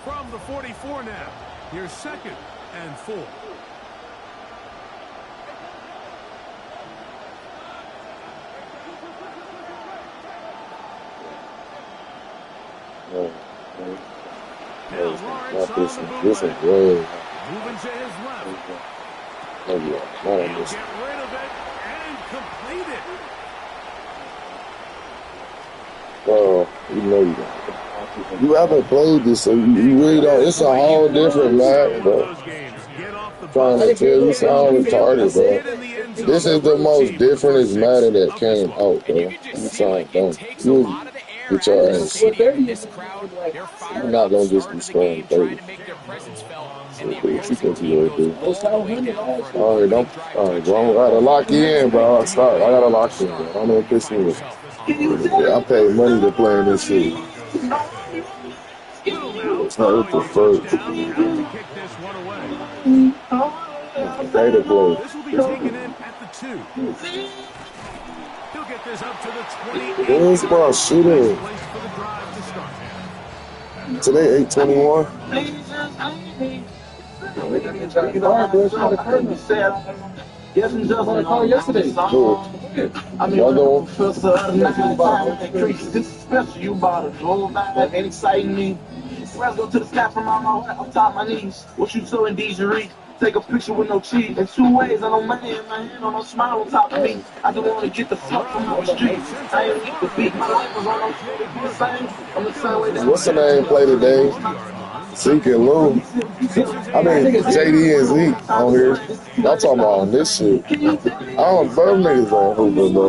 from the 44 now. Here's 2nd and 4. Now Lawrence on the bootleg. Moving to his left. He'll get rid of it and complete it. Bro, you know you got it. You haven't played this, so you really don't. It's a whole different map, bro. Trying to tell you, sound retarded, bro. This is the most differentest Madden that came out, bro. You sound dumb. You get your ass. You're not gonna just be scoring 30. What you think you gonna do? Alright, bro. I gotta lock in, bro. Stop. I gotta lock in, bro. I don't know what this is. Yeah, I paid money to play in this shit. What the fuck? Data play. This will be taken in at the 2. He'll get this up to the 28. Where's my shooting? Today 8:21. Yes, and just like call yesterday. I mean, this is special. You bought a gold bag and exciting me. Let's go to the snap from my on top of my knees. What you so in DJR? Take a picture with no cheese. In 2 ways, I don't mind my hand on no smile on top of me. I just want to get the fuck from the street. I ain't need to beat my life was on the same. I'm the same way. What's the name play today? Zeke and Lou. I mean, JD and Zeke on here. Y'all talking about on this shit. I don't know them niggas on Hooper, bro.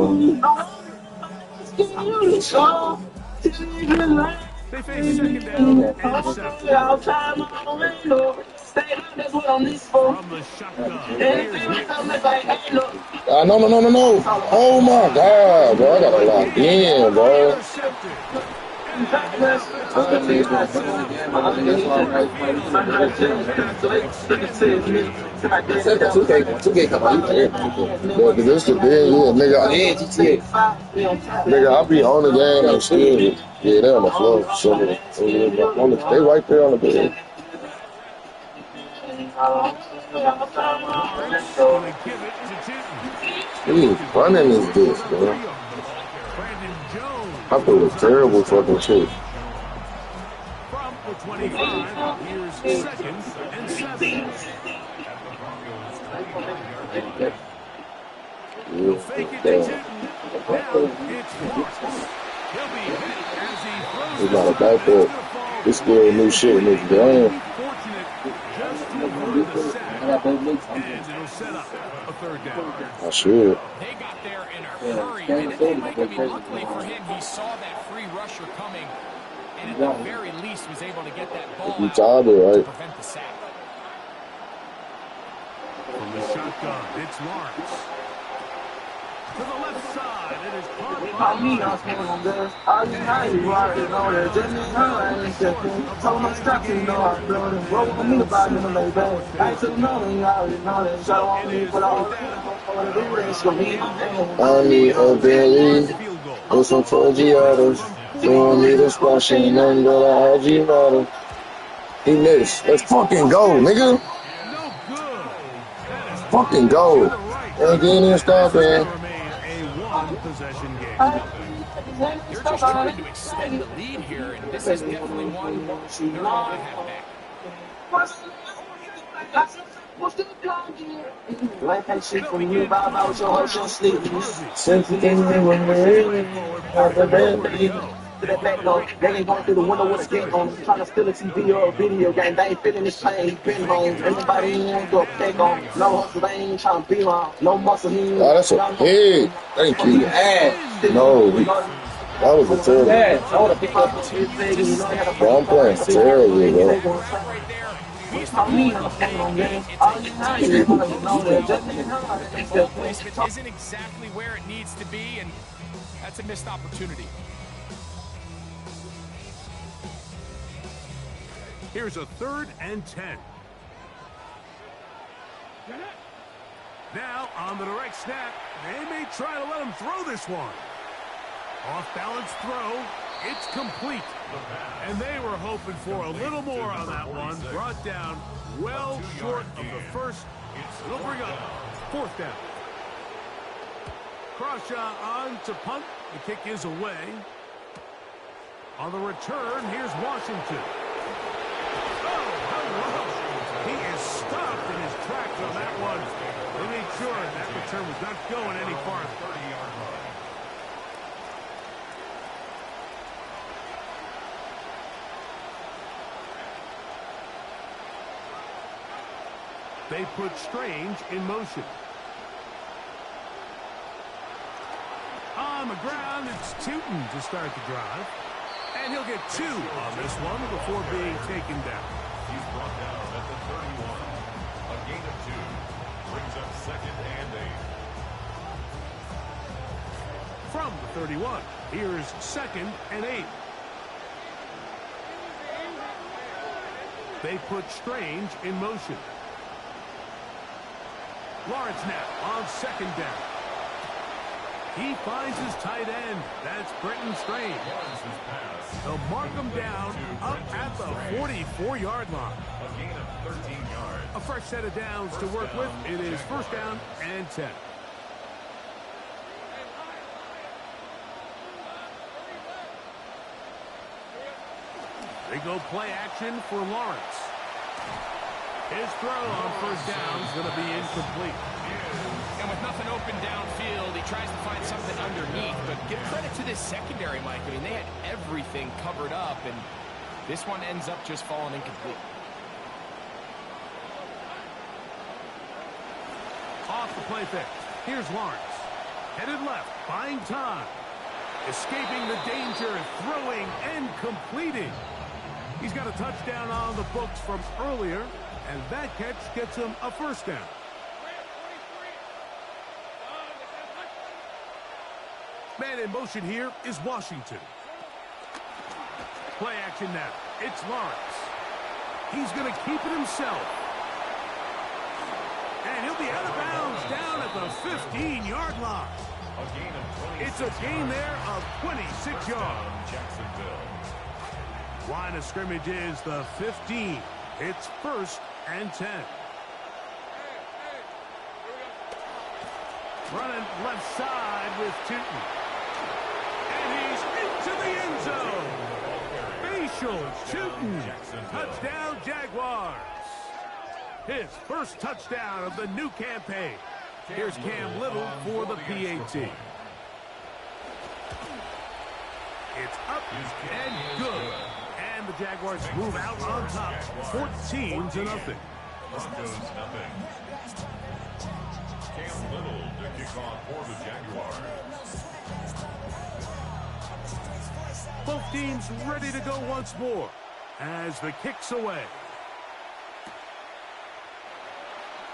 They face 2nd down and 7. From the shotgun. No. Oh my God, bro. I gotta lock in, bro. This the thing, nigga, I be on the game and still, yeah, they on the floor. So they right there on the bed. Running is this, bro. I feel a terrible fucking shit. From the 25, here's 2nd and 7. He'll fake it to Titten. Now it's Lawrence. He'll be hit as he throws. He's not a back there. He's still new shit in this game. Just to avoid the sack. And it'll set up a 3rd down. I should. They got there in a hurry. And luckily for him, he saw that free rusher coming, and at the very least was able to get that ball out to prevent the sack. From the shotgun, it's Lawrence. To the left side, it is caught. Me, I was on this. I didn't you already know that. Just me, I ain't checking. Told my stuff, you know I'm doing it. Roll with me about it, lay back. I ain't took nothing, I already know that. Shut on me, but all I need a Bentley with some 4G autos. You want me to squash, ain't nothing but a IG model. He missed. Let's fucking go, nigga. Fucking go. And get in, stop, man. They're just trying to extend the lead here, and this is definitely one they're going to have back. Like that shit from you, Bob, I was your sleep. Since you think they were really hard to believe. That back on, they ain't going through the window with a gate on, trying to steal a TV or a video game. They ain't feeling this pain, he been home. Everybody ain't go back on. No hustle, they ain't trying to be long. No muscle, he ain't. Oh, that's a pig. Thank you. No, that was a terrible. Bro, I'm playing terribly, bro. Isn't exactly where it needs to be, and that's a missed opportunity. Here's a 3rd and 10. Now on the direct snap, they may try to let him throw this one. Off balance throw. It's complete. And they were hoping for a little more on that one. Brought down well short of the first. It'll bring up fourth down. Cross shot on to punt. The kick is away. On the return, here's Washington. Oh, hello. He is stopped in his tracks on that one. They made sure that return was not going any farther. 30-yard line. They put Strange in motion. On the ground, it's Tootin to start the drive. And he'll get 2 on this one before being taken down. He's brought down at the 31. A gain of 2. Brings up 2nd and 8. From the 31, here's 2nd and 8. They put Strange in motion. Lawrence now on 2nd down. He finds his tight end. That's Brenton Strange. They'll mark him down up at the 44-yard line. A gain of 13 yards. A fresh set of downs to work with. It is 1st down and 10. They go play action for Lawrence. His throw on 1st down is going to be incomplete. And with nothing open downfield, he tries to find something underneath. But give credit to this secondary, Mike. I mean, they had everything covered up, and this one ends up just falling incomplete. Off the play fake. Here's Lawrence. Headed left, buying time. Escaping the danger, throwing and completing. He's got a touchdown on the books from earlier, and that catch gets him a 1st down. Man in motion here is Washington. Play action now. It's Lawrence. He's going to keep it himself. And he'll be out of bounds down at the 15-yard line. It's a gain there of 26 yards. Line of scrimmage is the 15. It's 1st and 10. Running left side with Tootin. And he's into the end zone. Facial Tootin. Touchdown Jaguars. His 1st touchdown of the new campaign. Here's Cam Little for the PAT. It's up and good. And the Jaguars move out on top, 14-0. Broncos nothing. Cam Little to kick off for the Jaguars. Both teams ready to go once more as the kick's away.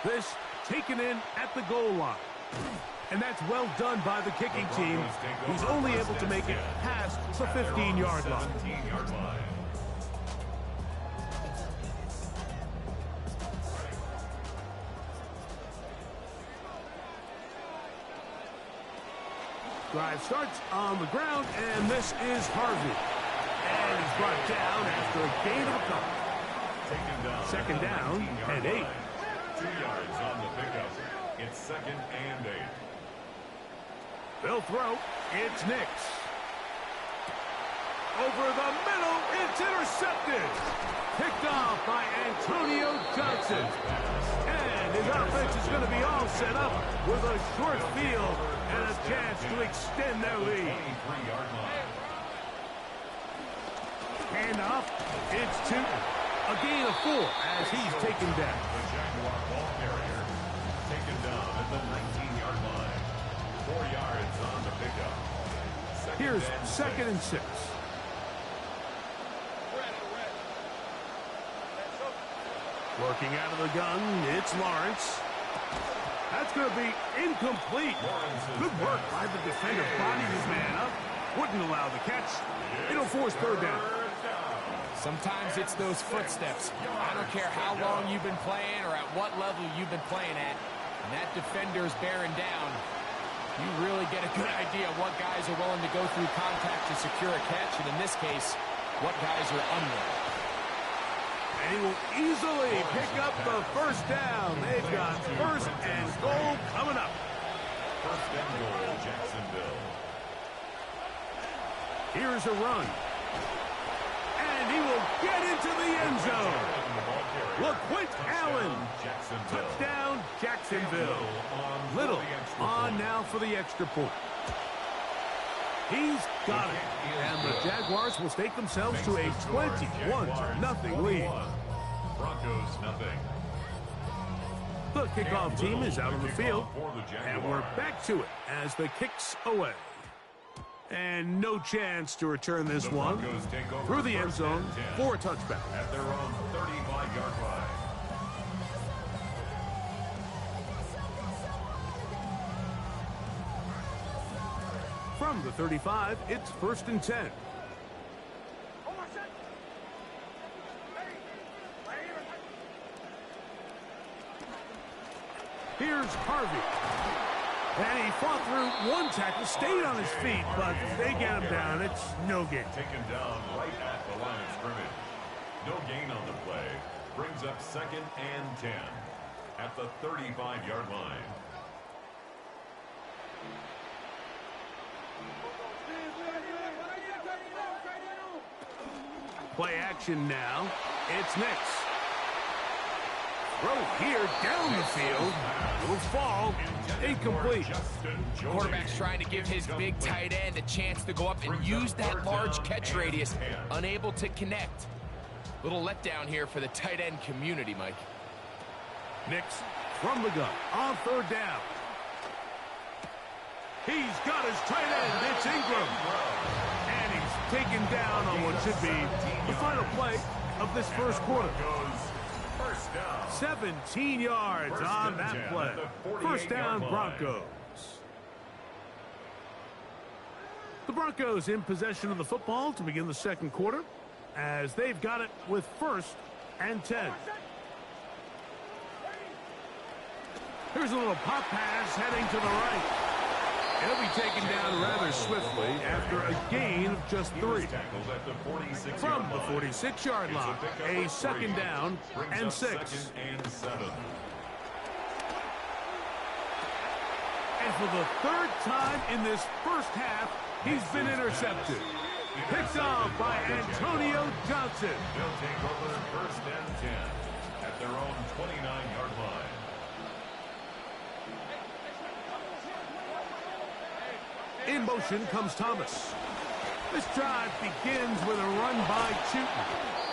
This taken in at the goal line. And that's well done by the kicking team. He's only able to make it past the 15-yard line. 17-yard line. Drive starts on the ground, and this is Harvey. And he's brought down after a gain of a couple. 2nd down and 8. 2 yards on the pickup. It's 2nd and 8. They'll throw. It's Nix. Over the middle. It's intercepted. Picked off by Antonio Johnson. And his offense is going to be all set up with a short field and a chance to extend their lead. 23-yard line. Hand off. It's Tootin. A gain of 4 as he's taken down. The Jaguar ball carrier taken down at the 19-yard line. 4 yards on the pickup. Here's 2nd and 6. Working out of the gun, it's Lawrence. That's going to be incomplete. Good work by the defender. Bodied his man up. Wouldn't allow the catch. It'll force 3rd down. Sometimes it's those footsteps. I don't care how long you've been playing or at what level you've been playing at. And that defender's bearing down. You really get a good idea of what guys are willing to go through contact to secure a catch, and in this case, what guys are unwilling. And he will easily pick up the first down. They've got first and goal coming up. First and goal, Jacksonville. Here's a run. And he will get into the end zone. LaQuint Allen. Touchdown, Jacksonville. Little on now for the extra point. He's got it. And the Jaguars will stake themselves to a 21-0 lead. Broncos nothing. The kickoff team is out on the field. And we're back to it as the kick's away. And no chance to return this one through the end zone for a touchback. At their own 35-yard line. From the 35, it's first and 10. Here's Harvey. And he fought through one tackle, stayed on his feet, but they get him down. It's no gain. Taken down right at the line of scrimmage. No gain on the play. Brings up second and 10 at the 35-yard line. Play action now. It's Nix. Throw here down the field. Little fall. Incomplete. Quarterback's trying to give his big tight end a chance to go up and use that large catch radius. Unable to connect. Little letdown here for the tight end community, Mike. Nix from the gun on third down. He's got his tight end. It's Ingram. And he's taken down on what should be the final play of this first quarter. 17 yards on that play. First down, Broncos. The Broncos in possession of the football to begin the second quarter as they've got it with first and 10. Here's a little pop pass heading to the right. He'll be taken down rather swiftly after a gain of just 3. From the 46-yard line, a second down and 6. And for the third time in this first half, he's been intercepted. Picked off by Antonio Johnson. They'll take over first and 10 at their own 29-yard line. In motion comes Thomas. This drive begins with a run by Chutin.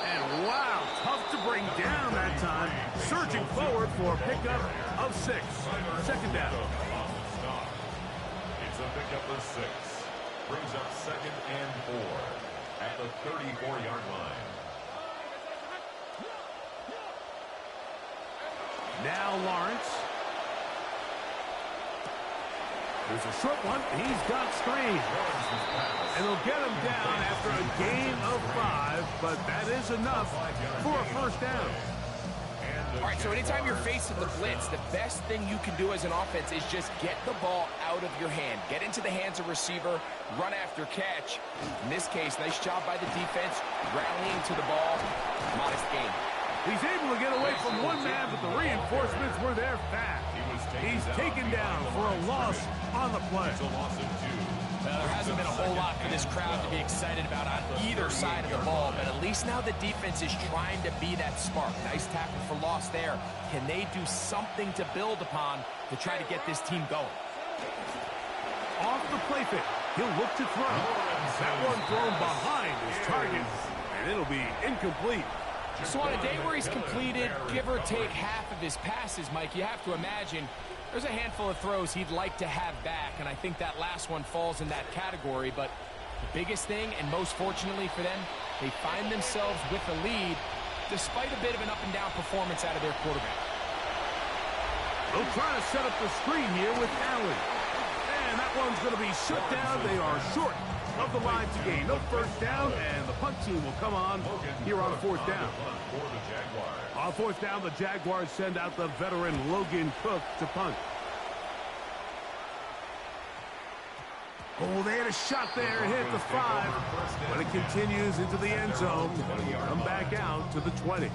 And wow, tough to bring down that time. Surging forward for a pickup of 6. Second down. It's a pickup of 6. Brings up second and 4 at the 34-yard line. Now Lawrence. There's a short one. He's got screen. And they'll get him down after a gain of 5, but that is enough for a first down. All right, so anytime you're facing the blitz, the best thing you can do as an offense is just get the ball out of your hand. Get into the hands of receiver, run after catch. In this case, nice job by the defense, rallying to the ball. Modest gain. He's able to get away from one man, but the reinforcements were there fast. He's taken down for a loss on the play. There hasn't been a whole lot for this crowd to be excited about on either side of the ball, but at least now the defense is trying to be that spark. Nice tackle for loss there. Can they do something to build upon to try to get this team going? Off the play fake, he'll look to throw. That one thrown behind his target, and it'll be incomplete. So on a day where he's completed, give or take half of his passes, Mike, you have to imagine there's a handful of throws he'd like to have back, and I think that last one falls in that category. But the biggest thing, and most fortunately for them, they find themselves with a lead despite a bit of an up-and-down performance out of their quarterback. They'll try to set up the screen here with Allen. And that one's going to be shut down. They are short of the line to gain. No first down, and the punt team will come on here on fourth down. On fourth down, the Jaguars send out the veteran Logan Cook to punt. Oh, they had a shot there, hit the 5, but it continues into the end zone. Come back out to the 20.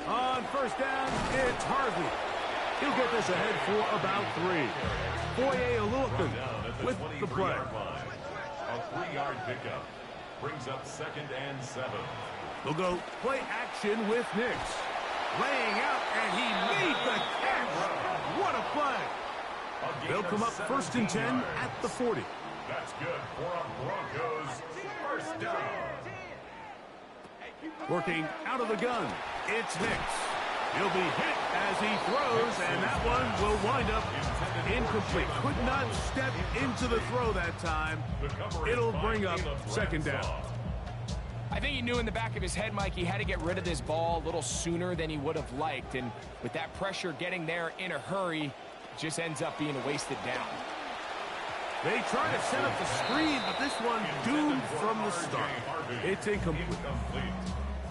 On first down, it's Harvey. He'll get this ahead for about 3. Foye Oluokun with the play. A 3-yard pickup brings up 2nd and 7. We'll go play action with Nix. Laying out, and he made the catch. What a play. They'll come up 1st and 10 at the 40. That's good for a Broncos first down. Working out of the gun, it's Nix. He'll be hit as he throws, and that one will wind up incomplete. Could not step into the throw that time. It'll bring up 2nd down. I think he knew in the back of his head, Mike, he had to get rid of this ball a little sooner than he would have liked. And with that pressure getting there in a hurry, it just ends up being a wasted down. They try to set up the screen, but this one doomed from the start. It's incomplete.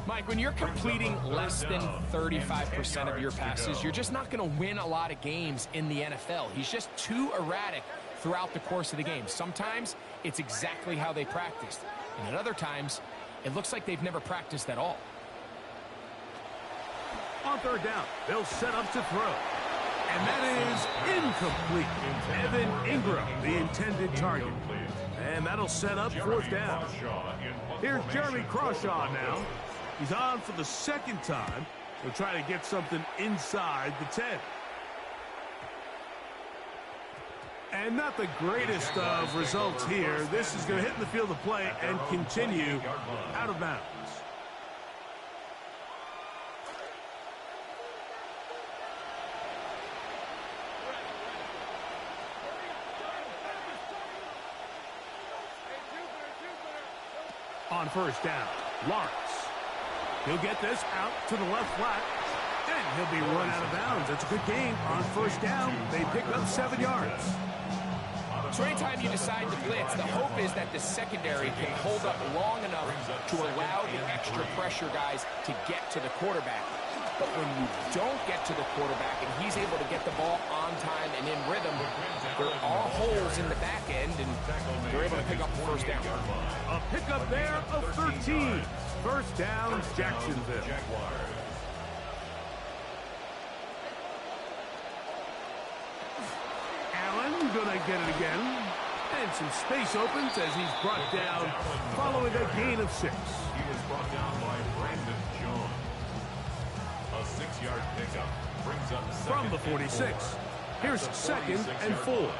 Mike, when you're completing less than 35% of your passes, you're just not going to win a lot of games in the NFL. He's just too erratic throughout the course of the game. Sometimes it's exactly how they practiced, and at other times, it looks like they've never practiced at all. On 3rd down, they'll set up to throw. And that is incomplete. Evan Ingram, the intended target. And that'll set up 4th down. Here's Jeremy Crawshaw now. He's on for the 2nd time. He'll try to get something inside the 10. And not the greatest of results here. This is going to hit in the field of play and continue out of bounds. On 1st down, Lawrence. He'll get this out to the left flat, and he'll be run out of bounds. It's a good game. On 1st down, they pick up 7 yards. So anytime you decide to blitz, the hope is that the secondary can hold up long enough to allow the extra pressure guys to get to the quarterback. But when you don't get to the quarterback and he's able to get the ball on time and in rhythm, there are holes in the back end, and they're able to pick up the 1st down. A pickup there of 13. 1st down, Jacksonville. Allen gonna get it again. And some space opens as he's brought down following a gain of 6. He was brought down by Brandon Jones. A 6-yard pickup brings up from the 46. Here's 2nd and 4.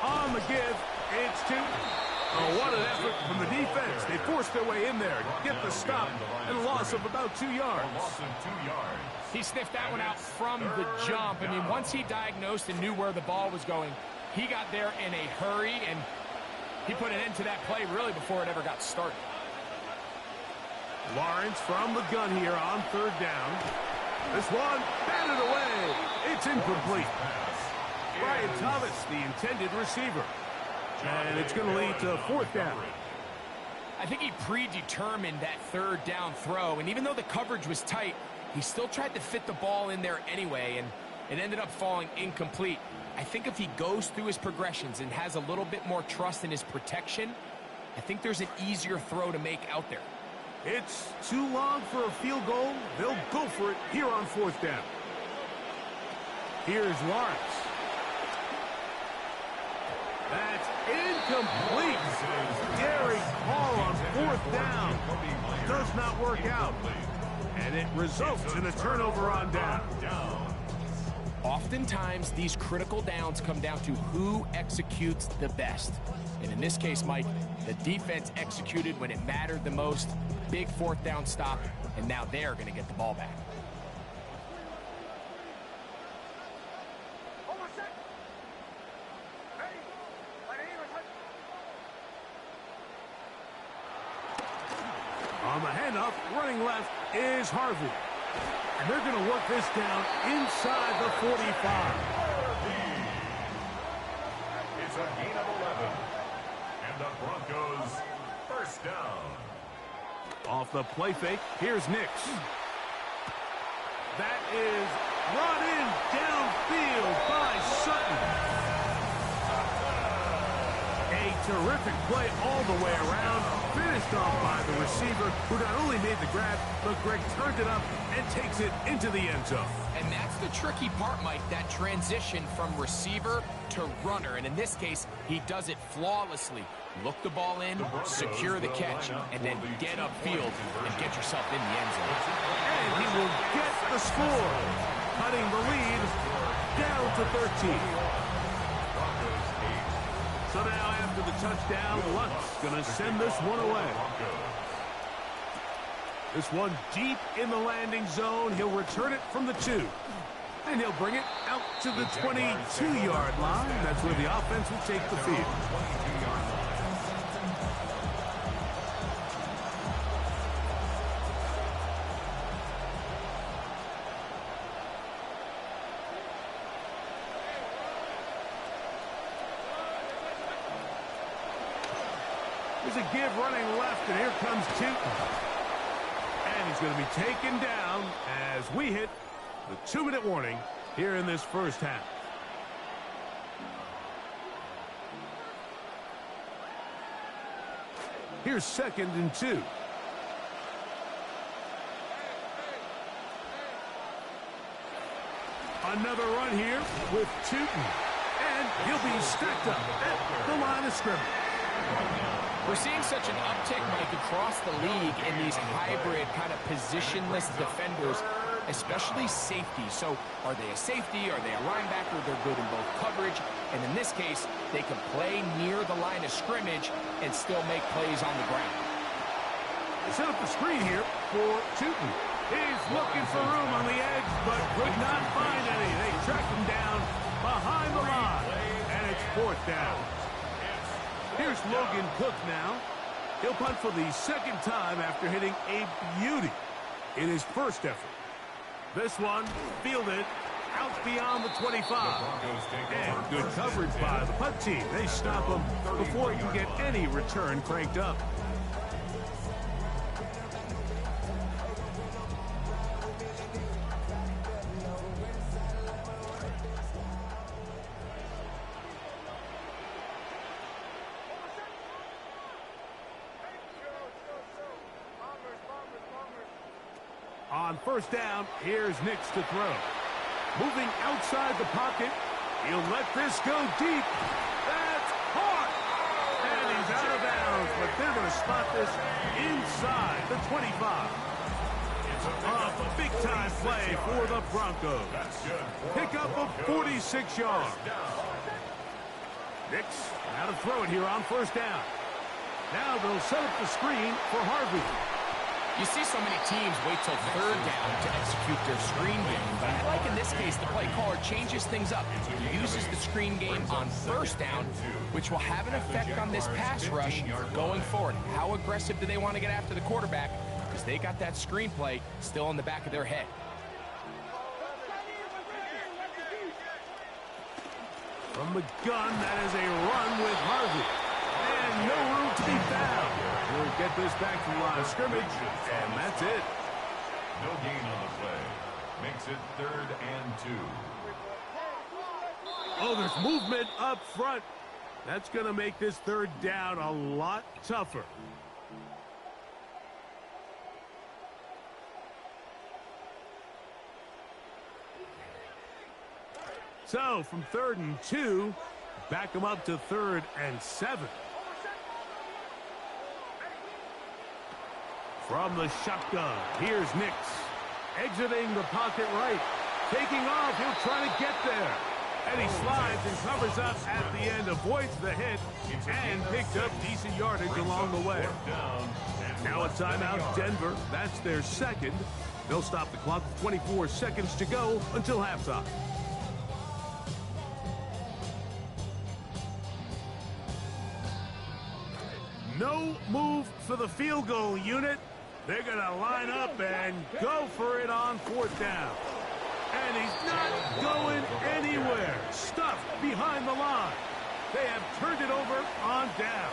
On the give, it's 2. Oh, what an effort from the defense. They forced their way in there, get the stop, and a loss of about 2 yards. He sniffed that one out from the jump. I mean, once he diagnosed and knew where the ball was going, he got there in a hurry, and he put an end to that play really before it ever got started. Lawrence from the gun here on 3rd down. This one batted away. It's incomplete. Brian Thomas, the intended receiver. And it's going to lead to 4th down. I think he predetermined that 3rd down throw, and even though the coverage was tight, he still tried to fit the ball in there anyway, and it ended up falling incomplete. I think if he goes through his progressions and has a little bit more trust in his protection, I think there's an easier throw to make out there. It's too long for a field goal. They'll go for it here on 4th down. Here's Lawrence. That's incomplete. Derek Hall on 4th down. Does not work out. And it results in a turnover on down. Oftentimes, these critical downs come down to who executes the best. And in this case, Mike, the defense executed when it mattered the most. Big 4th down stop, and now they're going to get the ball back. On the handoff, running left is Harvey. And they're going to work this down inside the 45. Off the play fake, here's Nix. That is run in downfield by Sutton. A terrific play all the way around, finished off by the receiver, who not only made the grab, but Greg turned it up and takes it into the end zone. And that's the tricky part, Mike, that transition from receiver to runner. And in this case, he does it flawlessly. Look the ball in, secure the catch, and then get upfield and get yourself in the end zone. And he will get the score, cutting the lead down to 13. So now after the touchdown, Lunt's going to send this one away. This one deep in the landing zone. He'll return it from the 2. And he'll bring it out to the 22-yard line. That's where the offense will take the field. There's a give running left, and here comes Tootin. And he's going to be taken down as we hit the 2-minute warning here in this first half. Here's 2nd and 2. Another run here with Tootin. And he'll be stacked up at the line of scrimmage. We're seeing such an uptick, Mike, across the league in these hybrid kind of positionless defenders, especially safety. So are they a safety? Are they a linebacker? They're good in both coverage. And in this case, they can play near the line of scrimmage and still make plays on the ground. They set up the screen here for Tootin. He's looking for room on the edge, but could not find any. They track him down behind the line, and it's 4th down. Here's Logan Cook now. He'll punt for the 2nd time after hitting a beauty in his first effort. This one fielded out beyond the 25. And good coverage by the punt team. They stop him before he can get any return cranked up. On 1st down, here's Nix to throw. Moving outside the pocket, he'll let this go deep. That's caught! And he's out of bounds, but they're going to spot this inside the 25. A big-time play for the Broncos. Pick up of 46 yards. Nix now to throw it here on 1st down. Now they'll set up the screen for Harvey. You see so many teams wait till 3rd down to execute their screen game, but I like in this case the play caller changes things up. He uses the screen game on 1st down, which will have an effect on this pass rush going forward. How aggressive do they want to get after the quarterback? Because they got that screen play still in the back of their head. From the gun, that is a run with Harvey. And no room to be found. We'll get this back to the line of scrimmage, and that's it. No gain on the play. Makes it 3rd and 2. Oh, there's movement up front. That's going to make this 3rd down a lot tougher. So, from 3rd and 2, back them up to 3rd and 7. From the shotgun, here's Nix. Exiting the pocket right. Taking off, he'll try to get there. And he slides and covers up at the end, avoids the hit, and picked up decent yardage along the way. Now a timeout, Denver. That's their 2nd. They'll stop the clock with 24 seconds to go until halftime. No move for the field goal unit. They're going to line up and go for it on 4th down. And he's not going anywhere. Stuffed behind the line. They have turned it over on down.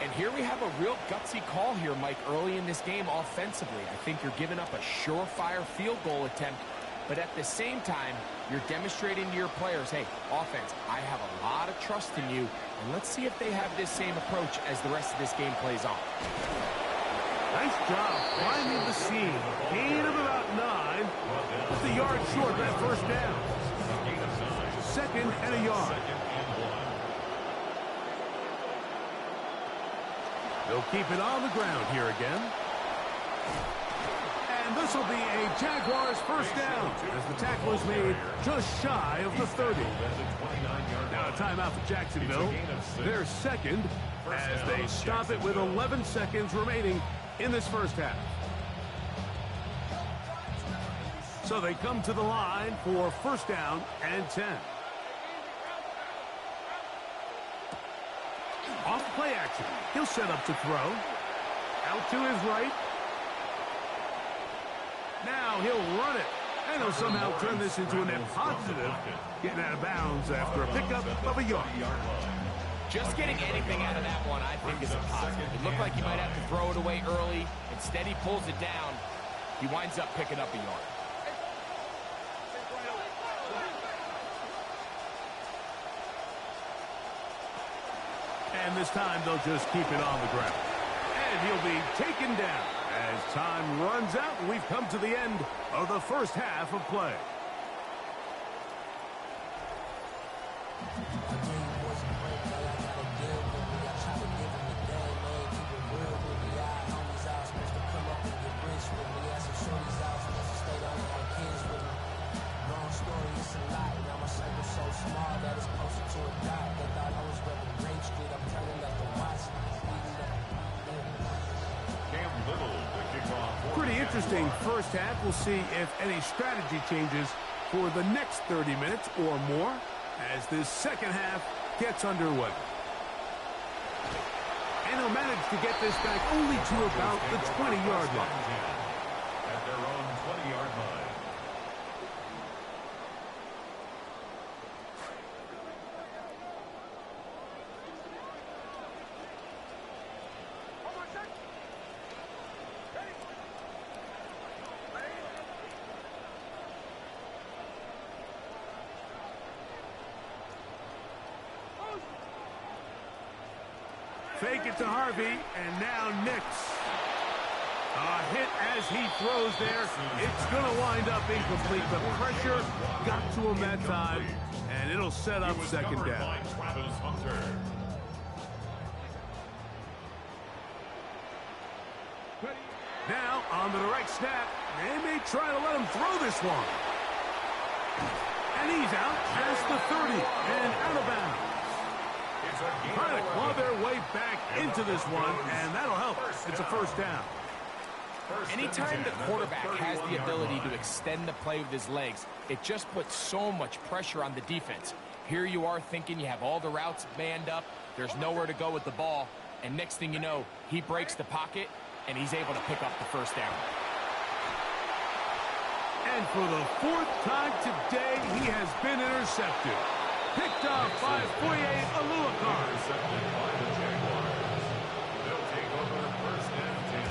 And here we have a real gutsy call here, Mike, early in this game offensively. I think you're giving up a surefire field goal attempt, but at the same time, you're demonstrating to your players, hey, offense, I have a lot of trust in you, and let's see if they have this same approach as the rest of this game plays on. Nice job finding the seam. Gain of about 9. Just a yard short of that first down. 2nd and a yard. They'll keep it on the ground here again. And this will be a Jaguars first down as the tackle is made just shy of the 30. Now a timeout for Jacksonville. Their second as they stop it with 11 seconds remaining in this first half. So they come to the line for first down and 10. Off play action. He'll set up to throw. Out to his right. Now he'll run it. And he'll somehow turn this into a net positive. Getting out of bounds after a pickup of a yard. Just getting anything out of that one, I think, is a positive. It looked like he might have to throw it away early. Instead, he pulls it down. He winds up picking up a yard. And this time, they'll just keep it on the ground. And he'll be taken down as time runs out. And we've come to the end of the first half of play. Pretty interesting first half. We'll see if any strategy changes for the next 30 minutes or more as this second half gets underway. And he'll manage to get this back only to about the 20-yard line. At their own 20-yard line. Fake it to Harvey, and now Nix. A hit as he throws there. It's going to wind up incomplete. The pressure got to him that time, and it'll set up second down. Now, on to the right snap. They may try to let him throw this one. And he's out past the 30 and out of bounds. Trying to claw their way back into this one, and that'll help. It's a first down. Anytime the quarterback has the ability to extend the play with his legs, it just puts so much pressure on the defense. Here you are thinking you have all the routes manned up, there's nowhere to go with the ball, and next thing you know, he breaks the pocket, and he's able to pick up the first down. And for the 4th time today, he has been intercepted. Picked off by Foye Aluakar. Intercepted by the Jaguars. They'll take over first and 10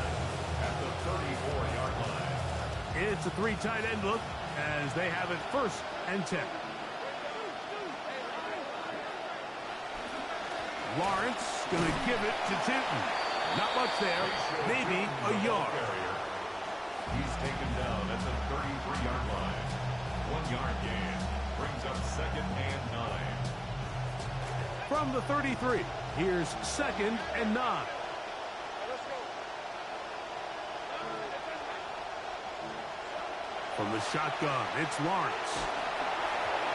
at the 34-yard line. It's a 3 tight end look as they have it first and 10. Lawrence going to give it to Tinton. Not much there, maybe a yard. He's taken down at the 33-yard line. 1 yard gain. Brings up second and 9. From the 33, here's second and 9. From the shotgun, it's Lawrence.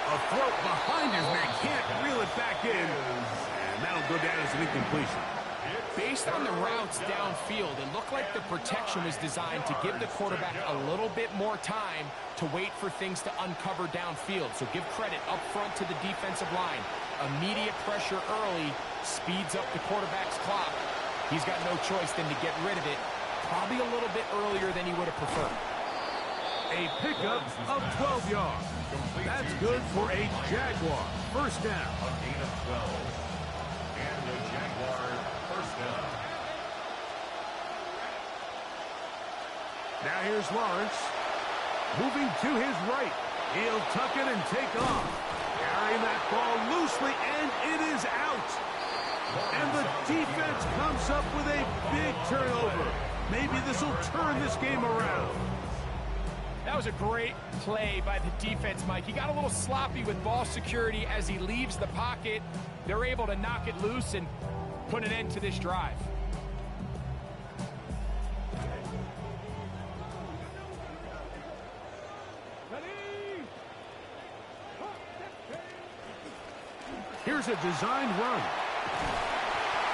A throw behind his man, can't reel it back in. And that'll go down as an incompletion. Based on the routes downfield, it looked like the protection was designed to give the quarterback a little bit more time to wait for things to uncover downfield. So give credit up front to the defensive line. Immediate pressure early speeds up the quarterback's clock. He's got no choice than to get rid of it, probably a little bit earlier than he would have preferred. A pickup of 12 yards. That's good for a Jaguar. First down. A gain of 12. And the Jaguars first down. Now here's Lawrence. Moving to his right. He'll tuck it and take off. Carrying that ball loosely, and it is out. And the defense comes up with a big turnover. Maybe this will turn this game around. That was a great play by the defense, Mike. He got a little sloppy with ball security as he leaves the pocket. They're able to knock it loose and put an end to this drive. Here's a designed run.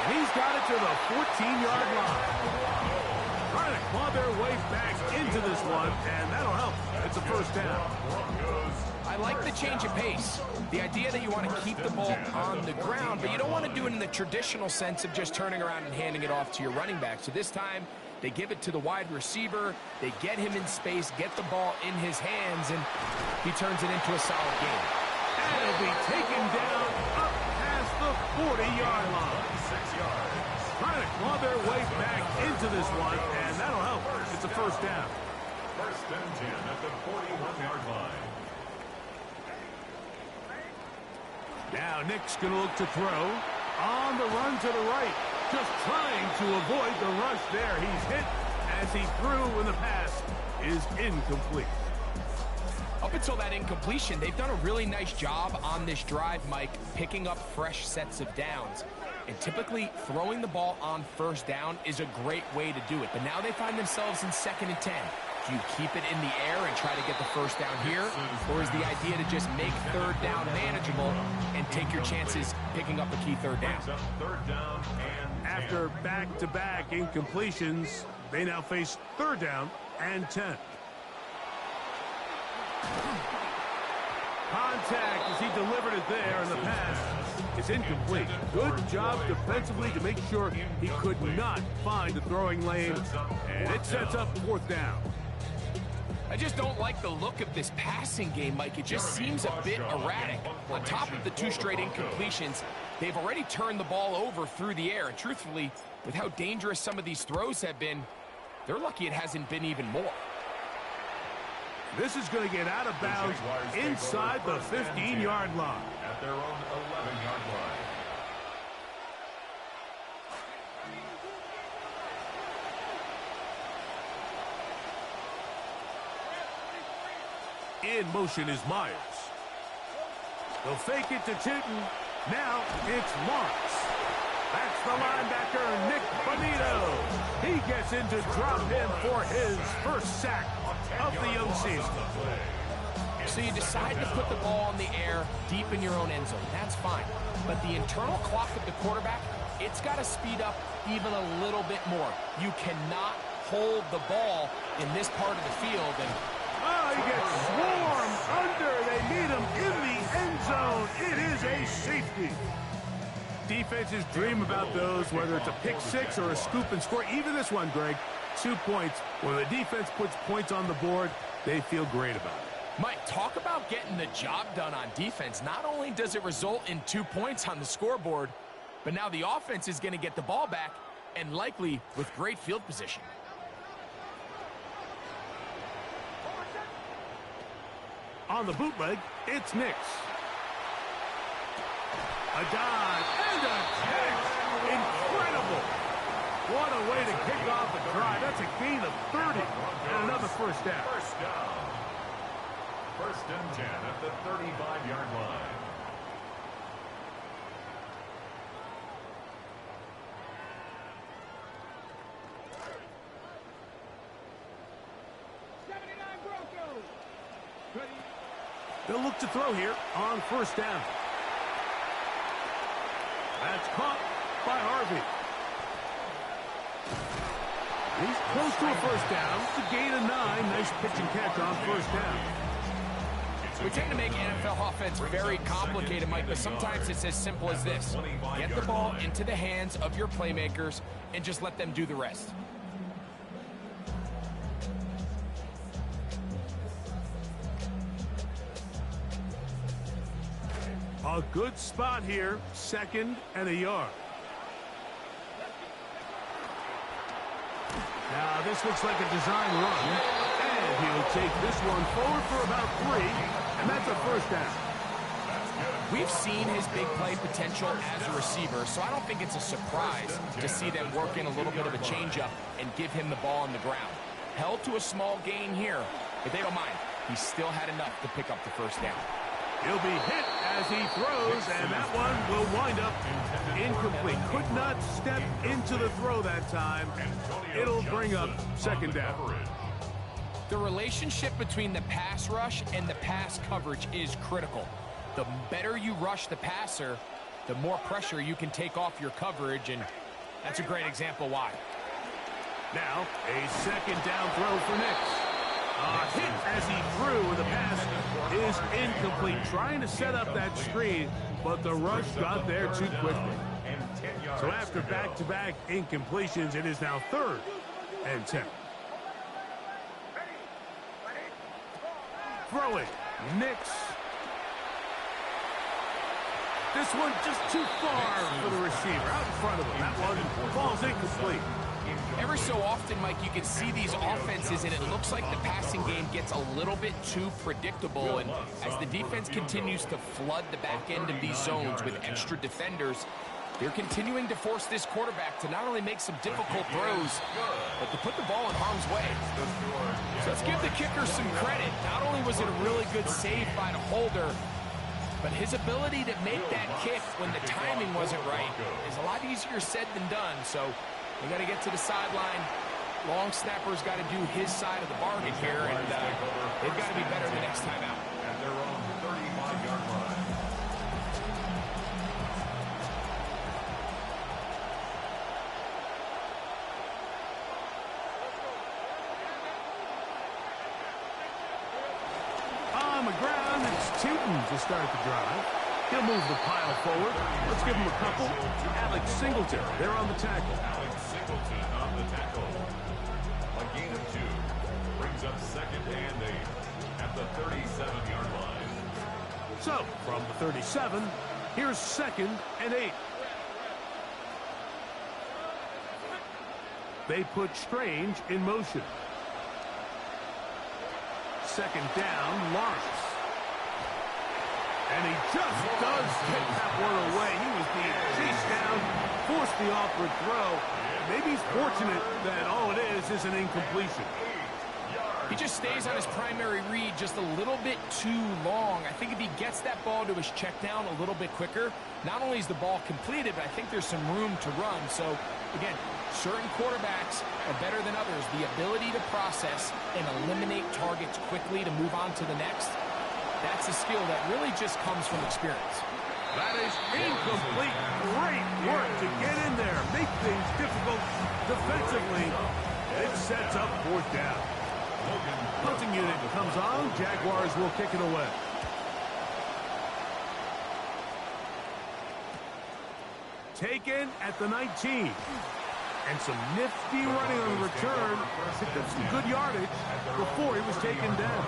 And he's got it to the 14-yard line. Trying to claw their way back into this one, and that'll help. It's a first down. I like the change of pace. The idea that you want to keep the ball on the ground, but you don't want to do it in the traditional sense of just turning around and handing it off to your running back. So this time, they give it to the wide receiver. They get him in space, get the ball in his hands, and he turns it into a solid game. And it'll be taken down up past the 40-yard line. 6 yards. Trying to claw their way back into this one, and that'll help. It's a first down. First and 10 at the 41-yard line. Now Nick's going to look to throw. On the run to the right. Just trying to avoid the rush there. He's hit as he threw, and the pass is incomplete. Up until that incompletion, they've done a really nice job on this drive, Mike, picking up fresh sets of downs. And typically, throwing the ball on first down is a great way to do it. But now they find themselves in 2nd and 10. Do you keep it in the air and try to get the first down here? Or is the idea to just make third down manageable and take your chances picking up a key third down? Third down and After back-to-back incompletions, they now face third down and 10. Contact as he delivered it there, and the pass is incomplete. Good job defensively to make sure he could not find the throwing lane, and it sets up fourth down. I just don't like the look of this passing game, Mike. It just seems a bit erratic. On top of the 2 straight incompletions, they've already turned the ball over through the air. And truthfully, with how dangerous some of these throws have been, they're lucky it hasn't been even more. This is going to get out of bounds inside the 15-yard line. at their own 11-yard line. In motion is Myers. They'll fake it to Tootin. Now it's Lawrence. That's the linebacker, Nick Bonito. He gets into drop in for his first sack of the young season. So you decide to put the ball in the air deep in your own end zone. That's fine. But the internal clock of the quarterback, it's got to speed up even a little bit more. You cannot hold the ball in this part of the field. And oh, he gets swarmed under. They need him in the end zone. It is a safety. Defenses dream about those, whether it's a pick six or a scoop and score. Even this one, Greg, 2 points. When the defense puts points on the board, they feel great about it. Mike, talk about getting the job done on defense. Not only does it result in 2 points on the scoreboard, but now the offense is going to get the ball back, and likely with great field position. On the bootleg, it's Nix. A dive and a catch. Incredible. What a way to kick off a drive. That's a gain of 30 and another first down. First down. First and 10 at the 35-yard line. They'll look to throw here on first down. That's caught by Harvey. He's close to a first down. It's a gain of 9. Nice pitch and catch on first down. We tend to make NFL offense very complicated, Mike, but sometimes it's as simple as this. Get the ball into the hands of your playmakers and just let them do the rest. A good spot here, 2nd and a yard. Now this looks like a design run. And he'll take this one forward for about 3. And that's a first down. We've seen his big play potential as a receiver, so I don't think it's a surprise to see them work in a little bit of a changeup and give him the ball on the ground. Held to a small gain here, but they don't mind. He still had enough to pick up the first down. He'll be hit as he throws, and that one will wind up incomplete. Could not step into the throw that time. It'll bring up second down. The relationship between the pass rush and the pass coverage is critical. The better you rush the passer, the more pressure you can take off your coverage, and that's a great example why. Now, a second down throw for Nix. A hit as he threw, and the pass is incomplete. Trying to set up that screen, but the rush got there too quickly. So after back-to-back incompletions, it is now 3rd and 10. Throwing, Nix. This one just too far for the receiver, out in front of him. That one falls incomplete. Every so often, Mike, you can see these offenses, and it looks like the passing game gets a little bit too predictable. And as the defense continues to flood the back end of these zones with extra defenders, they're continuing to force this quarterback to not only make some difficult throws, but to put the ball in harm's way. So let's give the kicker some credit. Not only was it a really good save by the holder, but his ability to make that kick when the timing wasn't right is a lot easier said than done. So we got to get to the sideline. Long snapper's got to do his side of the bargain here, and they've got to be better the next time out. At their own 35-yard line. On the ground, it's Tootin to start the drive. He'll move the pile forward. Let's give him a couple. Alex Singleton, they're on the tackle. Alex Singleton on the tackle. A gain of 2 brings up 2nd and 8 at the 37-yard line. So, from the 37, here's 2nd and 8. They put Strange in motion. 2nd down, Lawrence. And he just does get that one away. He was being chased down, forced the awkward throw. Maybe he's fortunate that all it is an incompletion. He just stays on his primary read just a little bit too long. I think if he gets that ball to his check down a little bit quicker, not only is the ball completed, but I think there's some room to run. So, again, certain quarterbacks are better than others. The ability to process and eliminate targets quickly to move on to the next, that's a skill that really just comes from experience. That is incomplete. Great work to get in there, make things difficult defensively. It sets up 4th down. Punting unit comes on. Jaguars will kick it away. Taken at the 19. And some nifty running on the return. Picked up some good yardage before he was taken down.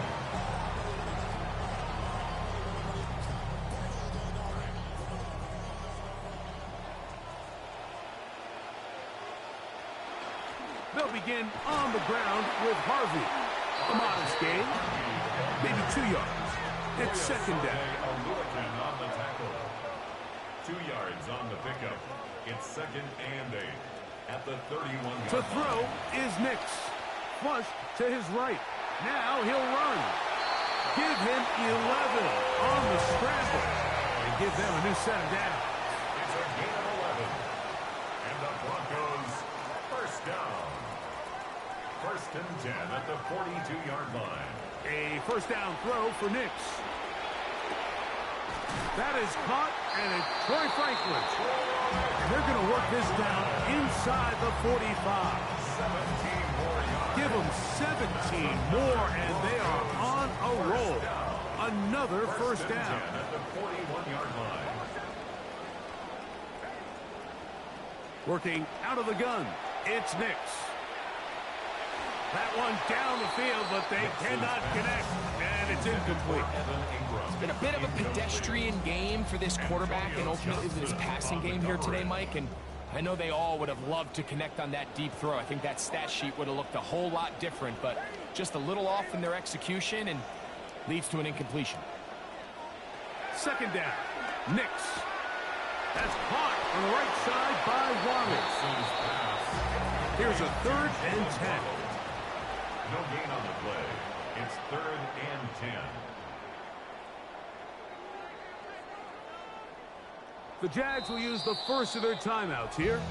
They'll begin on the ground with Harvey. A modest gain, maybe 2 yards. It's 2nd down. On the tackle. 2 yards on the pickup. It's 2nd and 8 at the 31-yard To throw is Nix. Flush to his right. Now he'll run. Give him 11 on the scramble. And give them a new set of downs. It's a gain of 11. And the Broncos first down. 1st and 10 at the 42-yard line. A first down throw for Nix. That is caught, and it's Troy Franklin. And they're going to work this down inside the 45. 17 more yards. Give them 17 more, and they are on a roll. Another first down. At the 41-yard line. Working out of the gun, it's Nix. That one down the field, but they cannot connect, and it's incomplete. It's been a bit of a pedestrian game for this quarterback and ultimately this passing game here today, Mike. And I know they all would have loved to connect on that deep throw. I think that stat sheet would have looked a whole lot different, but just a little off in their execution and leads to an incompletion. Second down. Nix. That's caught on the right side by Wallace. Here's a 3rd and 10. No gain on the play. It's 3rd and 10. The Jags will use the first of their timeouts here.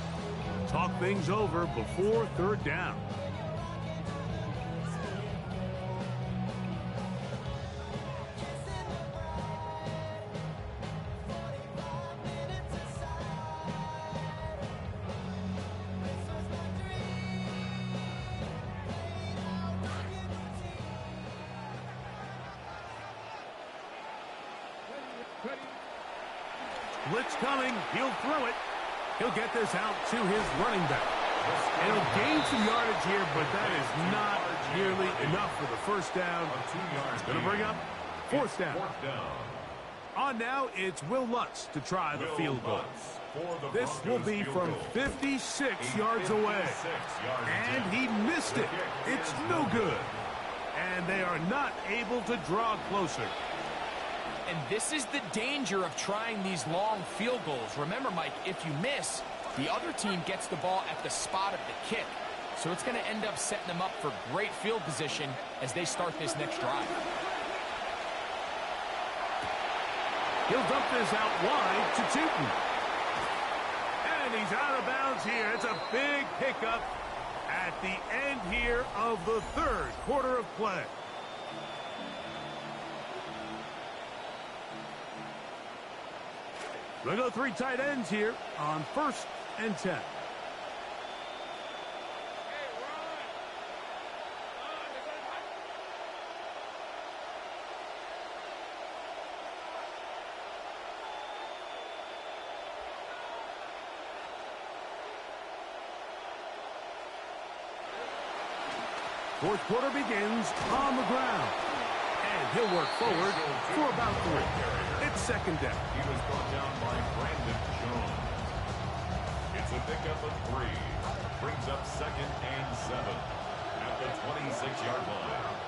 Talk things over before 3rd down. Blitz coming. He'll throw it. He'll get this out to his running back. And he'll gain some yardage here, but that is not nearly enough for the first down. It's going to bring up 4th down. On now, it's Will Lutz to try the field goal. This will be from 56 yards away. And he missed it. It's no good. And they are not able to draw closer. And this is the danger of trying these long field goals. Remember, Mike, if you miss, the other team gets the ball at the spot of the kick. So it's going to end up setting them up for great field position as they start this next drive. He'll dump this out wide to Tootin. And he's out of bounds here. It's a big pickup at the end here of the 3rd quarter of play. We'll go 3 tight ends here on 1st and 10. Fourth quarter begins on the ground. And he'll work forward for about 3. It's 2nd down. He was brought down by Brandon Jones. It's a pickup of 3. Brings up 2nd and 7 at the 26-yard line.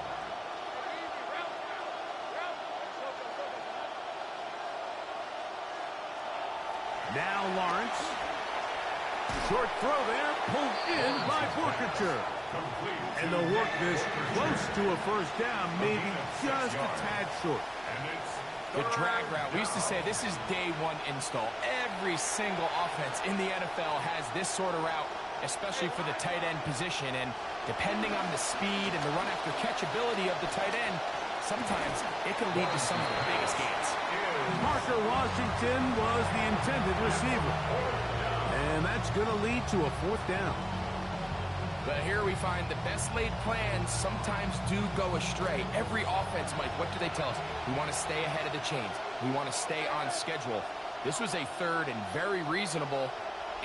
Now Lawrence. Short throw there, pulled in by Porkature. And they'll work this close to a first down, maybe just a tad short. The drag route. We used to say this is day 1 install. Every single offense in the NFL has this sort of route, especially for the tight end position. And depending on the speed and the run after catch ability of the tight end, sometimes it can lead to some of the biggest gains. Parker Washington was the intended receiver. And that's going to lead to a 4th down. But here we find the best laid plans sometimes do go astray. Every offense, Mike, what do they tell us? We want to stay ahead of the chains. We want to stay on schedule. This was a 3rd and very reasonable.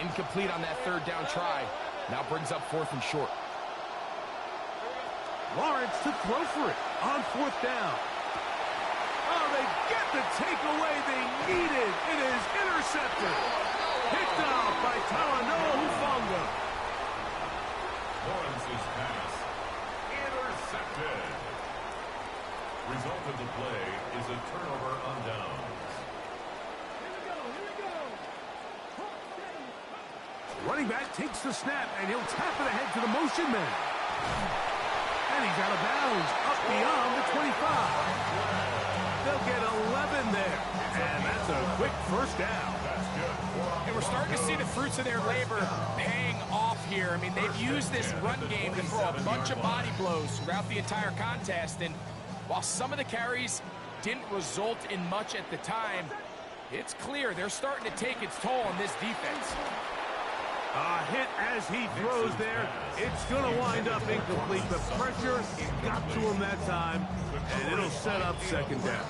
Incomplete on that 3rd down try. Now brings up 4th and short. Lawrence to throw for it on 4th down. Oh, they get the takeaway they needed. It is intercepted. Picked off by Talanoa Hufanga. Lawrence's pass intercepted. Result of the play is a turnover on downs. Running back takes the snap, and he'll tap it ahead to the motion man. And he's out of bounds, up beyond the 25. They'll get 11 there, and that's a quick first down. And we're starting to see the fruits of their labor paying off here. I mean, they've used this run game to throw a bunch of body blows throughout the entire contest. And while some of the carries didn't result in much at the time, it's clear they're starting to take its toll on this defense. A hit as he throws there. It's going to wind up incomplete. The pressure got to him that time, and it'll set up 2nd down.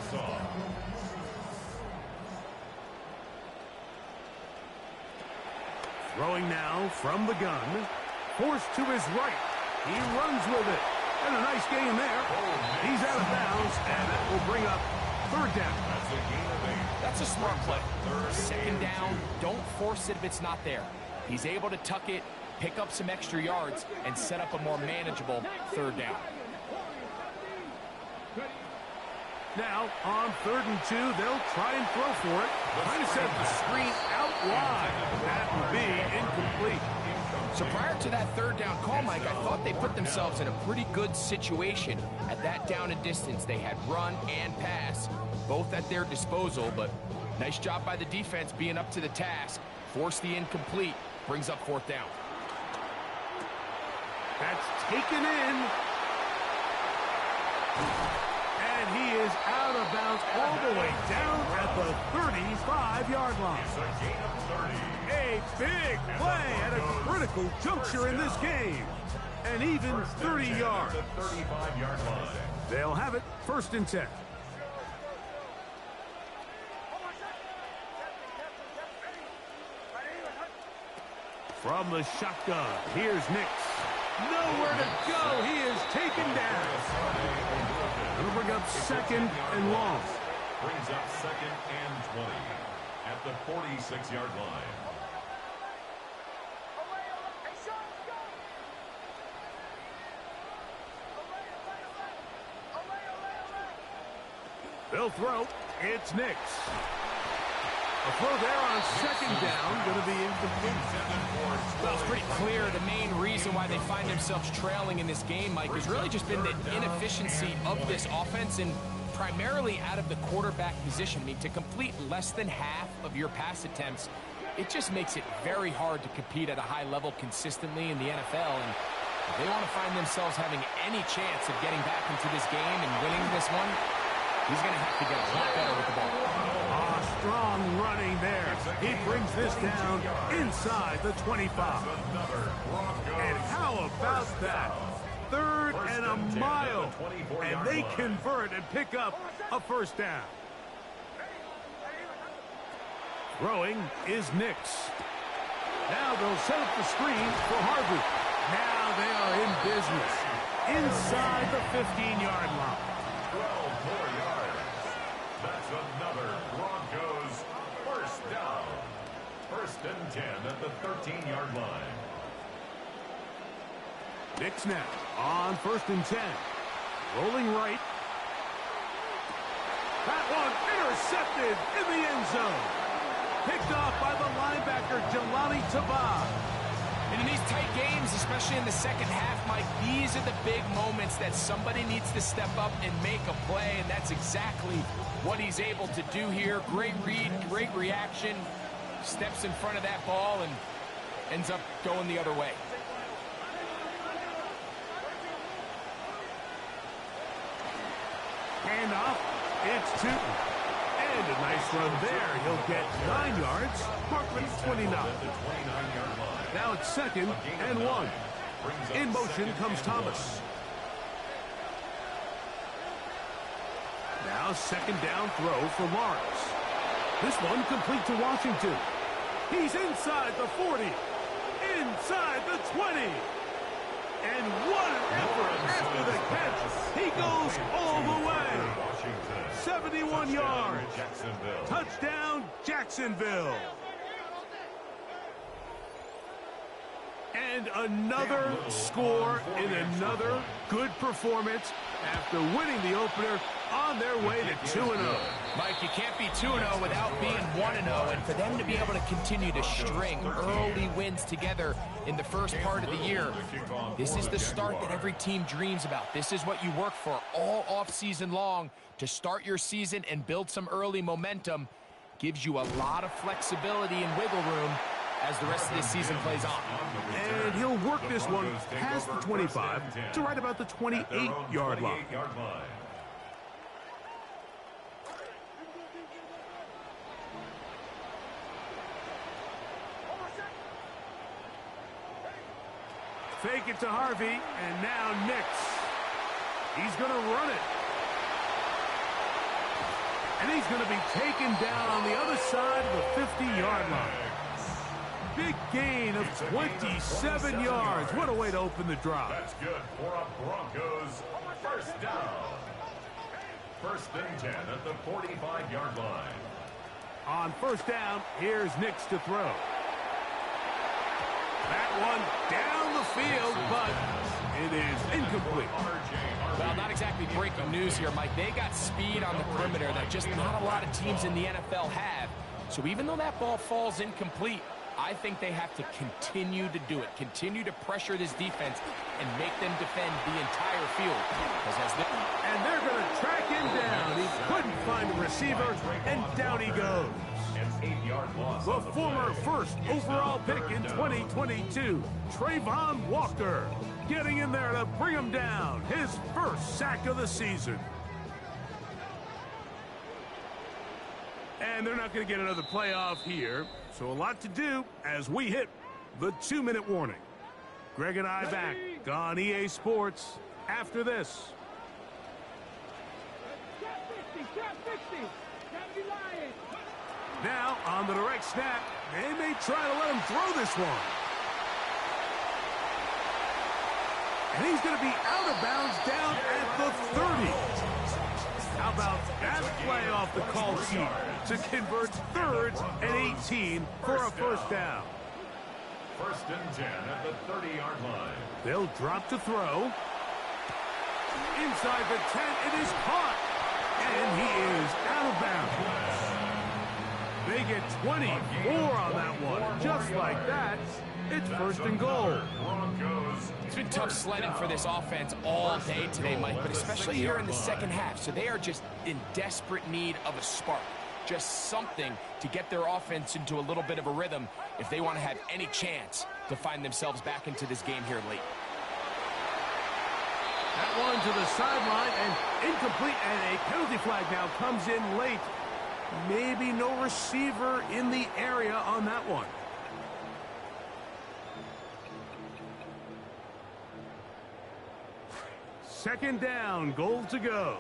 Throwing now from the gun. Forced to his right. He runs with it. And a nice gain there. He's out of bounds, and that will bring up 3rd down. That's a gain of 8. That's a smart play. 2nd down, don't force it if it's not there. He's able to tuck it, pick up some extra yards, and set up a more manageable third down. Now, on 3rd and 2, they'll try and throw for it. Trying to set the screen out wide. That will be incomplete. So prior to that third down call, Mike, I thought they put themselves in a pretty good situation at that down and distance. They had run and pass, both at their disposal, but nice job by the defense being up to the task. Force the incomplete, brings up 4th down. That's taken in. And he is out of bounds all the way down at the 35-yard line. A big play at a critical juncture in this game. And even 30 yards. They'll have it 1st and 10. From the shotgun, here's Nix. Nowhere to go. He is taken down. It'll bring up 2nd and long. Brings up 2nd and 20 at the 46-yard line. They'll throw. It's Nix. A throw there on 2nd down, going to be incomplete. Well, it's pretty clear the main reason why they find themselves trailing in this game, Mike, has really just been the inefficiency of this offense and primarily out of the quarterback position. I mean, to complete less than half of your pass attempts, it just makes it very hard to compete at a high level consistently in the NFL. And if they want to find themselves having any chance of getting back into this game and winning this one, he's going to have to get a lot better with the ball. Strong running there. He brings this down inside the 25. And how about that? 3rd and a mile. And they convert and pick up a 1st down. Throwing is Nix. Now they'll set up the screen for Harvey. Now they are in business. Inside the 15-yard line. 12 more yards. That's another Broncos 1st down. 1st and 10 at the 13-yard line. Nix now on 1st and 10. Rolling right. That one intercepted in the end zone. Picked off by the linebacker, Jelani Tabah. And in these tight games, especially in the second half, Mike, these are the big moments that somebody needs to step up and make a play, and that's exactly what he's able to do here. Great read, great reaction, steps in front of that ball and ends up going the other way. Handoff, it's Tootin. And a nice run there. He'll get 9 yards. Parkman 29. Now it's 2nd and 1. In motion comes Thomas. Now 2nd down throw for Lawrence. This one complete to Washington. He's inside the 40. Inside the 20. And what an effort after the catch. He goes all the way. 71 yards. Touchdown, Jacksonville. And another score in another good performance after winning the opener on their way to 2-0. Mike, you can't be 2-0 without being 1-0, and for them to be able to continue to string early wins together in the first part of the year, this is the start that every team dreams about. This is what you work for all offseason long to start your season and build some early momentum. Gives you a lot of flexibility and wiggle room as the rest of this season plays on. And he'll work this one past the 25 to right about the 28-yard line. Fake it to Harvey, and now Nix. He's going to run it. And he's going to be taken down on the other side of the 50-yard line. Big gain of 27 yards. What a way to open the drive. That's good for a Broncos 1st down. 1st and 10 at the 45-yard line. On 1st down, here's Nix to throw. That one down the field, but it is incomplete. Well, not exactly breaking news here, Mike. They got speed on the perimeter that just not a lot of teams in the NFL have. So even though that ball falls incomplete, I think they have to continue to do it, continue to pressure this defense and make them defend the entire field. And they're going to track him down. He couldn't find a receiver, and down he goes. The former first overall pick in 2022, Trayvon Walker, getting in there to bring him down. His first sack of the season. And they're not going to get another playoff here. So a lot to do as we hit the 2-minute warning. Greg and I back on EA Sports after this. Now, on the direct snap, they may try to let him throw this one. And he's going to be out of bounds down at the 30. How about that play off the call sheet to convert 3rd and 18 for a first down? 1st and 10 at the 30-yard line. They'll drop to throw. Inside the 10, it is caught. And he is out of bounds. They get 24 on that one. Just like that, it's 1st and goal. It's been tough sledding for this offense all day today, Mike, but especially here in the second half. So they are just in desperate need of a spark. Just something to get their offense into a little bit of a rhythm if they want to have any chance to find themselves back into this game here late. That one to the sideline and incomplete, and a penalty flag now comes in late. Maybe no receiver in the area on that one. Second down, goal to go.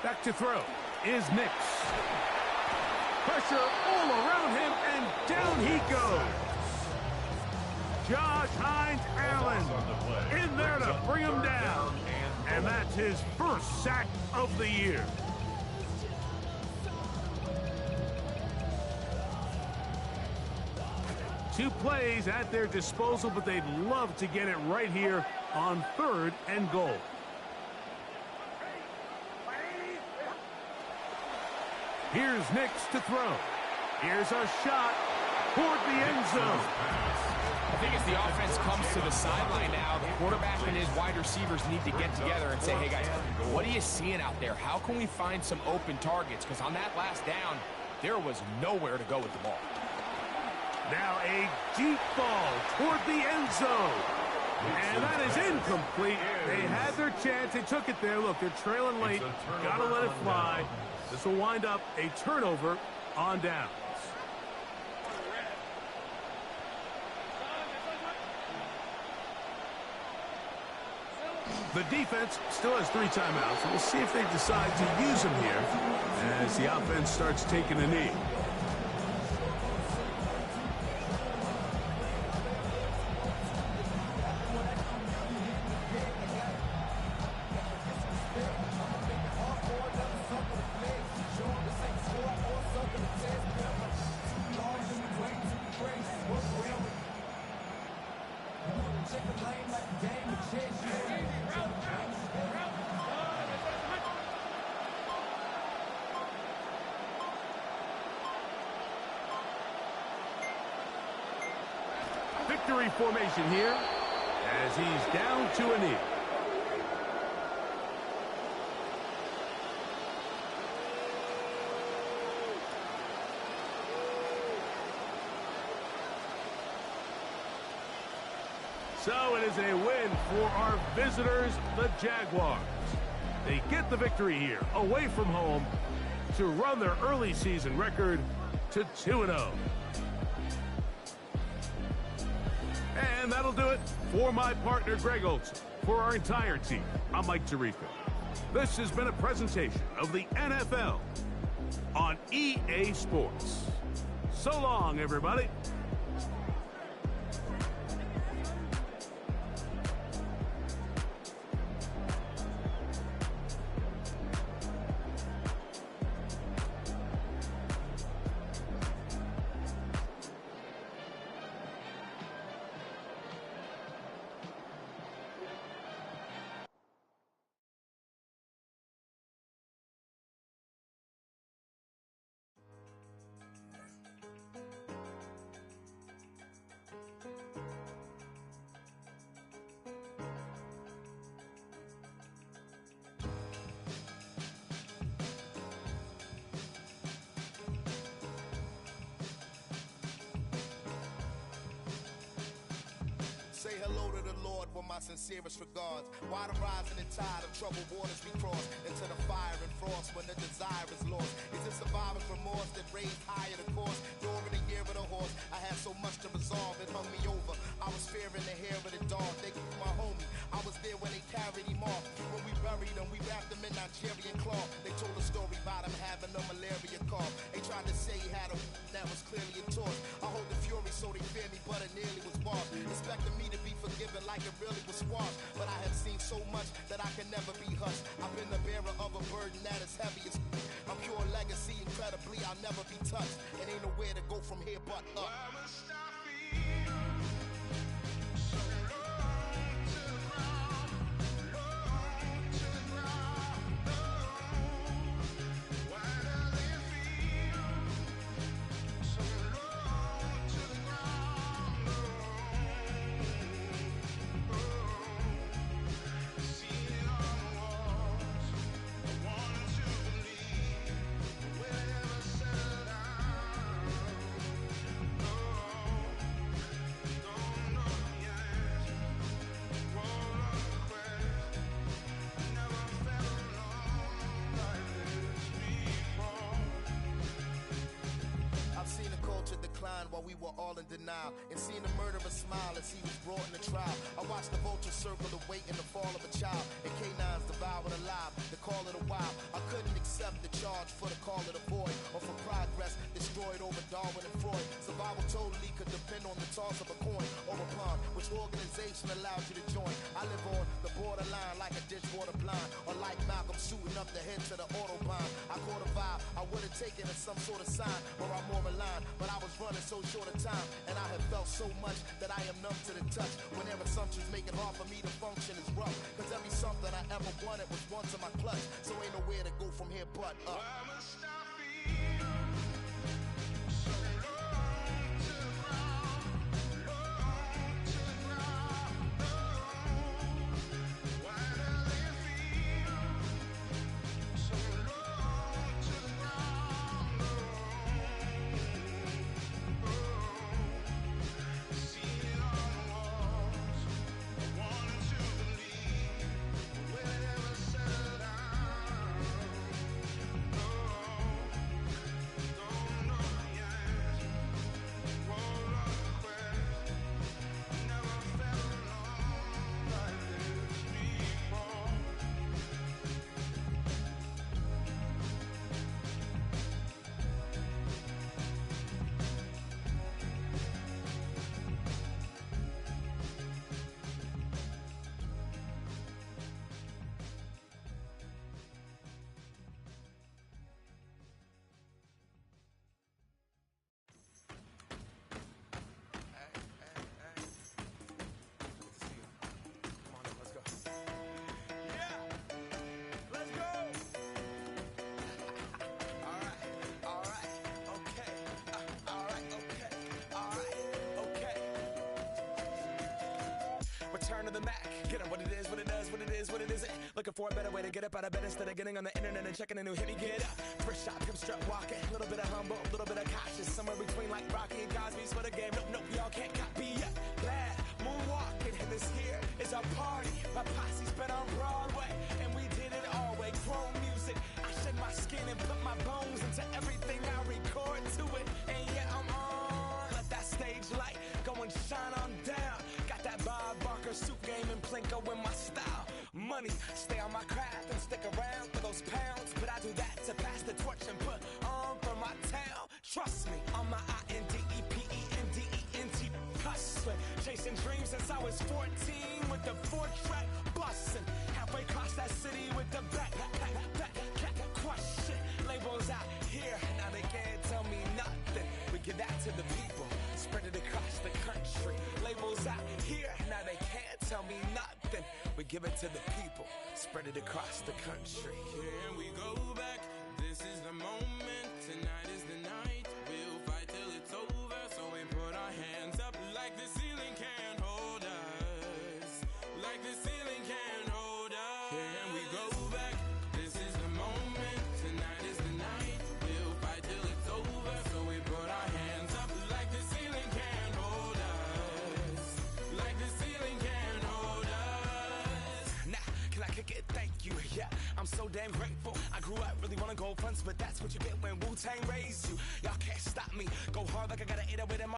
Back to throw is Nix. Pressure all around him, and down he goes. Josh Hines-Allen in there to bring him down. And that's his first sack of the year. Two plays at their disposal, but they'd love to get it right here on 3rd and goal. Here's Nix to throw. Here's a shot toward the end zone. I think as the offense comes to the sideline now, the quarterback and his wide receivers need to get together and say, hey guys, what are you seeing out there? How can we find some open targets? Because on that last down, there was nowhere to go with the ball. Now a deep ball toward the end zone. And that is incomplete. They had their chance. They took it there. Look, they're trailing late. Got to let it fly. This will wind up a turnover on downs. The defense still has 3 timeouts. We'll see if they decide to use them here as the offense starts taking a knee. Victory formation here as he's down to a knee. So it is a win for our visitors, the Jaguars. They get the victory here, away from home, to run their early season record to 2-0. And that'll do it for my partner, Greg Olson. For our entire team, I'm Mike Tirico. This has been a presentation of the NFL on EA Sports. So long, everybody. hello to the Lord with my sincerest regards. Why the rising and tide of troubled waters we cross into the fire and frost when the desire is lost? Is it survivor's remorse that raised higher the course? During the year of the horse, I had so much to resolve, it hung me over. I was fearing the hair of the dog. They keep my homie. I was there when they carried him off. When we buried him, we wrapped him in Nigerian cloth. They told a story about him having a malaria cough. They tried to say he had a that was clearly a torch. I hold the fury so they fear me, but it nearly was washed. Expecting me to be forgiven like it really was squashed. But I have seen so much that I can never be hushed. I've been the bearer of a burden that is heavy as I'm pure legacy, incredibly I'll never be touched. And ain't nowhere to go from here but up. While we were all in denial, and seeing the murderer smile as he was brought in the trial. I watched the vulture circle the weight and the fall of a child, and canines devoured alive, the call of the wild. I couldn't accept the charge for the call of the void, or for progress destroyed over Darwin and Freud. Survival totally could depend on the toss of a coin or a pawn. Which organization allows you to join? I live on the borderline like a dishwater blind, or like Malcolm shooting up the head to the autobahn. I caught a vibe, I would have taken it as some sort of sign, or I'm more aligned, but I was running so short of time, and I have felt so much that I am numb to the touch. When their assumptions make it hard for me to function is rough, cause every something I ever wanted was once in my clutch. So ain't nowhere to go from here but up. Looking for a better way to get up out of bed instead of getting on the internet and checking a new hit. Me get up, first shot, come strut walking. A little bit of humble, a little bit of cautious. Somewhere between like Rocky and Cosby's for the game. Nope, y'all can't copy yet. Glad moonwalking, and this here is our party. My posse's been on Broadway, and we did it all way. Chrome music, I shed my skin and put my bones into everything I record to it. And yeah, I'm on. Let that stage light go and shine on down. Got that Bob Barker suit game and Plinko in my style. Money, stay on my craft and stick around for those pounds. But I do that to pass the torch and put on for my town. Trust me, on my INDEPENDENT hustling. Chasing dreams since I was 14 with the 4-track bustin'. Halfway across that city with the back question. Labels out here, now they can't tell me nothing. We give that to the people, spread it across the country. Labels out here, now they can't tell me nothing. We give it to the people, spread it across the country. Here we go back, this is the moment, tonight is the night. We'll fight till it's over, so we put our hands up like the ceiling can't hold us. Like the ceiling can't hold us. Here we go back, this is the moment, tonight is the night. We'll fight till it's over, so we put our hands up like the ceiling can't hold us. Like the ceiling can't so damn grateful. I grew up really wanna go fronts, but that's what you get when Wu-Tang raised you. Y'all can't stop me. Go hard like I got an 808 in my